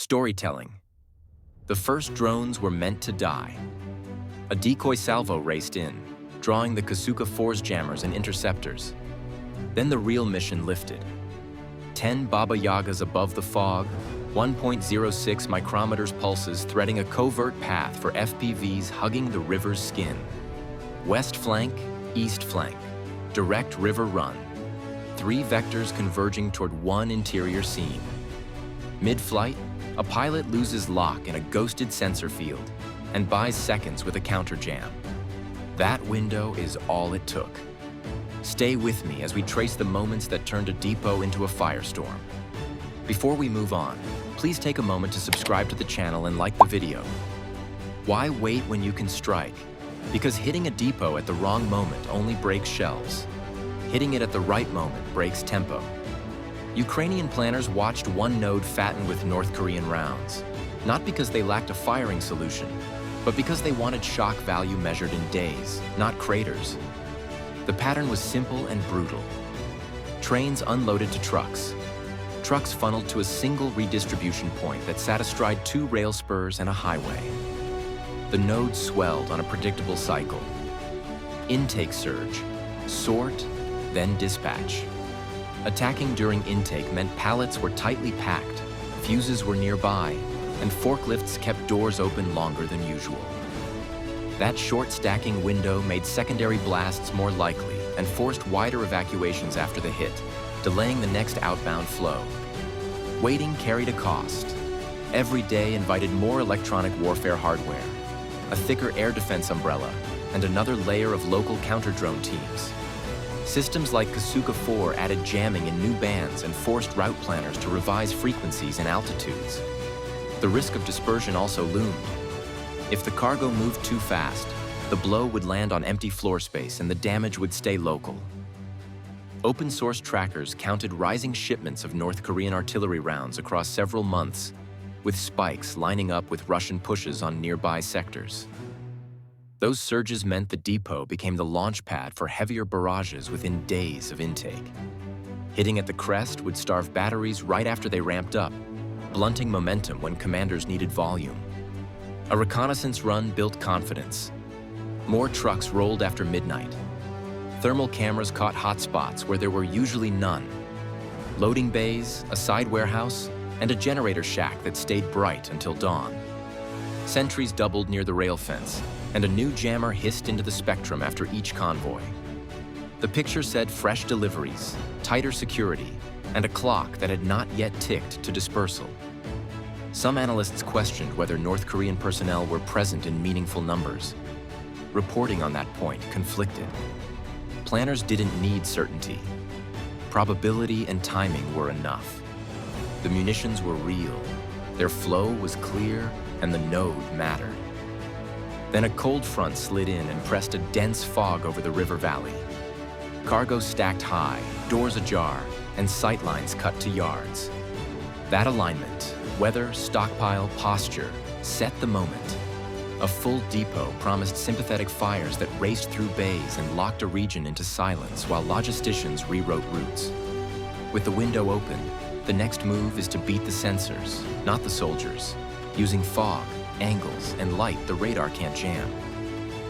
Storytelling. The first drones were meant to die. A decoy salvo raced in, drawing the Kasuka Force jammers and interceptors. Then the real mission lifted. 10 Baba Yagas above the fog, 1.06 micrometers pulses threading a covert path for FPVs hugging the river's skin. West flank, east flank, direct river run. 3 vectors converging toward one interior seam. Mid-flight, a pilot loses lock in a ghosted sensor field and buys seconds with a counter jam. That window is all it took. Stay with me as we trace the moments that turned a depot into a firestorm. Before we move on, please take a moment to subscribe to the channel and like the video. Why wait when you can strike? Because hitting a depot at the wrong moment only breaks shells. Hitting it at the right moment breaks tempo. Ukrainian planners watched one node fatten with North Korean rounds, not because they lacked a firing solution, but because they wanted shock value measured in days, not craters. The pattern was simple and brutal. Trains unloaded to trucks. Trucks funneled to a single redistribution point that sat astride 2 rail spurs and a highway. The node swelled on a predictable cycle. Intake surge, sort, then dispatch. Attacking during intake meant pallets were tightly packed, fuses were nearby, and forklifts kept doors open longer than usual. That short stacking window made secondary blasts more likely and forced wider evacuations after the hit, delaying the next outbound flow. Waiting carried a cost. Every day invited more electronic warfare hardware, a thicker air defense umbrella, and another layer of local counter-drone teams. Systems like Kasuka 4 added jamming in new bands and forced route planners to revise frequencies and altitudes. The risk of dispersion also loomed. If the cargo moved too fast, the blow would land on empty floor space and the damage would stay local. Open-source trackers counted rising shipments of North Korean artillery rounds across several months, with spikes lining up with Russian pushes on nearby sectors. Those surges meant the depot became the launch pad for heavier barrages within days of intake. Hitting at the crest would starve batteries right after they ramped up, blunting momentum when commanders needed volume. A reconnaissance run built confidence. More trucks rolled after midnight. Thermal cameras caught hotspots where there were usually none. Loading bays, a side warehouse, and a generator shack that stayed bright until dawn. Sentries doubled near the rail fence, and a new jammer hissed into the spectrum after each convoy. The picture said fresh deliveries, tighter security, and a clock that had not yet ticked to dispersal. Some analysts questioned whether North Korean personnel were present in meaningful numbers. Reporting on that point conflicted. Planners didn't need certainty. Probability and timing were enough. The munitions were real, their flow was clear, and the node mattered. Then a cold front slid in and pressed a dense fog over the river valley. Cargo stacked high, doors ajar, and sightlines cut to yards. That alignment, weather, stockpile, posture, set the moment. A full depot promised sympathetic fires that raced through bays and locked a region into silence while logisticians rewrote routes. With the window open, the next move is to beat the sensors, not the soldiers, using fog, angles, and light the radar can't jam.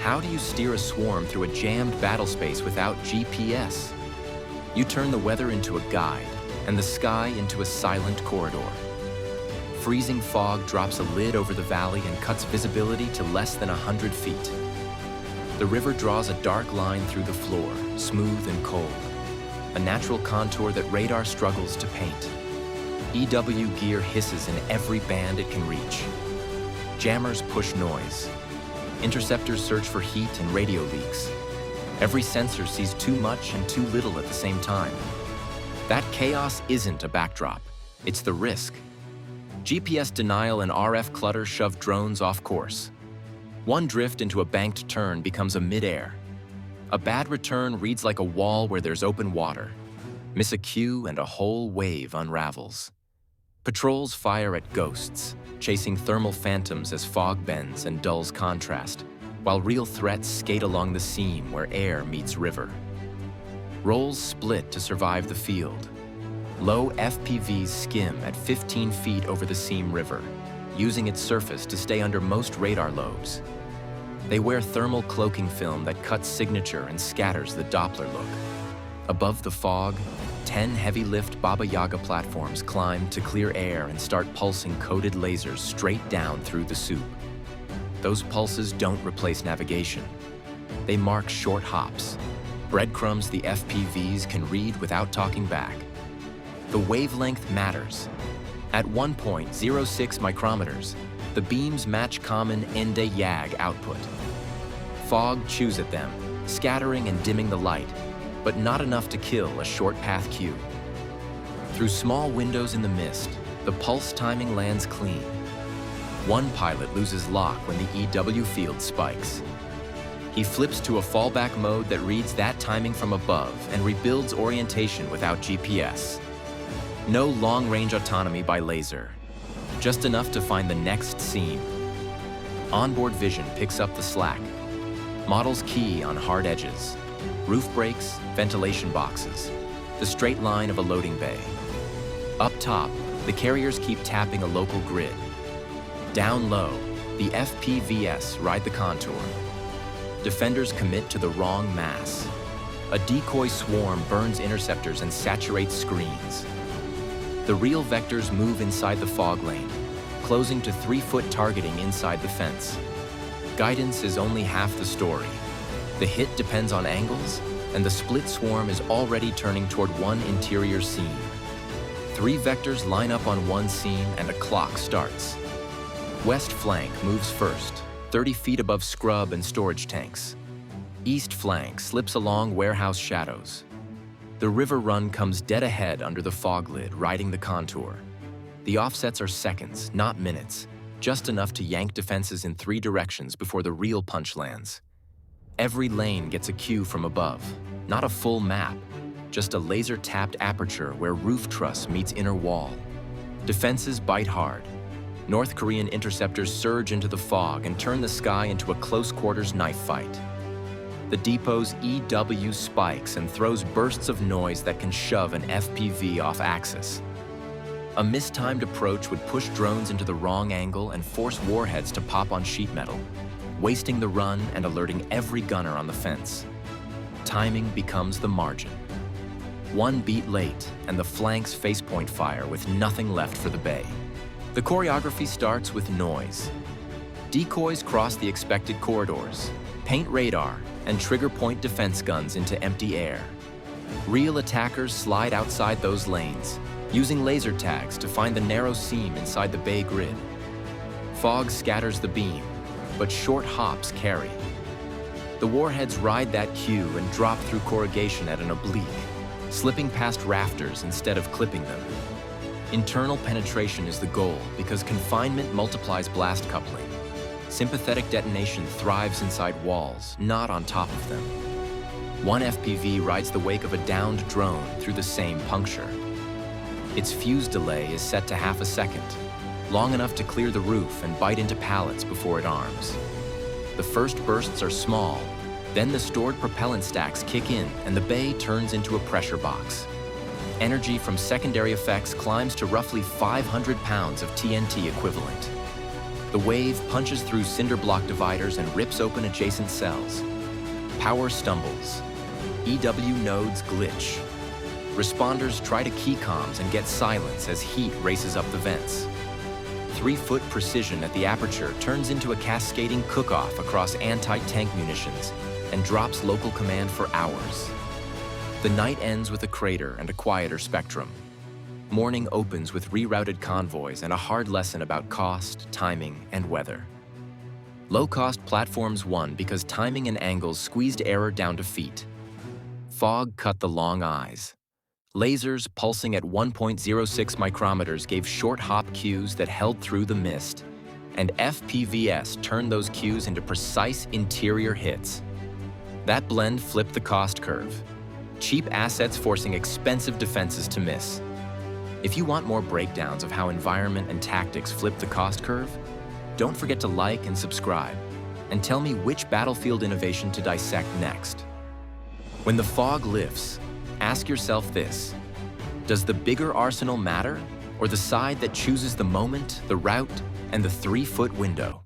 How do you steer a swarm through a jammed battle space without GPS? You turn the weather into a guide and the sky into a silent corridor. Freezing fog drops a lid over the valley and cuts visibility to less than 100 feet. The river draws a dark line through the floor, smooth and cold, a natural contour that radar struggles to paint. EW gear hisses in every band it can reach. Jammers push noise. Interceptors search for heat and radio leaks. Every sensor sees too much and too little at the same time. That chaos isn't a backdrop, it's the risk. GPS denial and RF clutter shove drones off course. One drift into a banked turn becomes a mid-air. A bad return reads like a wall where there's open water. Miss a cue and a whole wave unravels. Patrols fire at ghosts, chasing thermal phantoms as fog bends and dulls contrast, while real threats skate along the seam where air meets river. Roles split to survive the field. Low FPVs skim at 15 feet over the Seam River, using its surface to stay under most radar lobes. They wear thermal cloaking film that cuts signature and scatters the Doppler look. Above the fog, 10 heavy-lift Baba Yaga platforms climb to clear air and start pulsing coded lasers straight down through the soup. Those pulses don't replace navigation. They mark short hops, breadcrumbs the FPVs can read without talking back. The wavelength matters. At 1.06 micrometers, the beams match common ND-YAG output. Fog chews at them, scattering and dimming the light, but not enough to kill a short path cue. Through small windows in the mist, the pulse timing lands clean. One pilot loses lock when the EW field spikes. He flips to a fallback mode that reads that timing from above and rebuilds orientation without GPS. No long-range autonomy by laser, just enough to find the next seam. Onboard vision picks up the slack. Models key on hard edges, roof breaks, ventilation boxes, the straight line of a loading bay. Up top, the carriers keep tapping a local grid. Down low, the FPVs ride the contour. Defenders commit to the wrong mass. A decoy swarm burns interceptors and saturates screens. The real vectors move inside the fog lane, closing to 3-foot targeting inside the fence. Guidance is only half the story. The hit depends on angles, and the split swarm is already turning toward one interior seam. 3 vectors line up on one seam and a clock starts. West flank moves first, 30 feet above scrub and storage tanks. East flank slips along warehouse shadows. The river run comes dead ahead under the fog lid, riding the contour. The offsets are seconds, not minutes, just enough to yank defenses in 3 directions before the real punch lands. Every lane gets a cue from above, not a full map, just a laser-tapped aperture where roof truss meets inner wall. Defenses bite hard. North Korean interceptors surge into the fog and turn the sky into a close-quarters knife fight. The depot's EW spikes and throws bursts of noise that can shove an FPV off axis. A mistimed approach would push drones into the wrong angle and force warheads to pop on sheet metal, wasting the run and alerting every gunner on the fence. Timing becomes the margin. One beat late, and the flanks facepoint fire with nothing left for the bay. The choreography starts with noise. Decoys cross the expected corridors, paint radar, and trigger point defense guns into empty air. Real attackers slide outside those lanes, using laser tags to find the narrow seam inside the bay grid. Fog scatters the beam, but short hops carry. The warheads ride that cue and drop through corrugation at an oblique, slipping past rafters instead of clipping them. Internal penetration is the goal because confinement multiplies blast coupling. Sympathetic detonation thrives inside walls, not on top of them. One FPV rides the wake of a downed drone through the same puncture. Its fuse delay is set to half a second, long enough to clear the roof and bite into pallets before it arms. The first bursts are small, then the stored propellant stacks kick in and the bay turns into a pressure box. Energy from secondary effects climbs to roughly 500 pounds of TNT equivalent. The wave punches through cinder block dividers and rips open adjacent cells. Power stumbles. EW nodes glitch. Responders try to key comms and get silence as heat races up the vents. 3-foot precision at the aperture turns into a cascading cook-off across anti-tank munitions and drops local command for hours. The night ends with a crater and a quieter spectrum. Morning opens with rerouted convoys and a hard lesson about cost, timing, and weather. Low-cost platforms won because timing and angles squeezed error down to feet. Fog cut the long eyes. Lasers pulsing at 1.06 micrometers gave short hop cues that held through the mist, and FPVs turned those cues into precise interior hits. That blend flipped the cost curve. Cheap assets forcing expensive defenses to miss. If you want more breakdowns of how environment and tactics flip the cost curve, don't forget to like and subscribe, and tell me which battlefield innovation to dissect next. When the fog lifts, ask yourself this: Does the bigger arsenal matter, or the side that chooses the moment, the route, and the 3-foot window?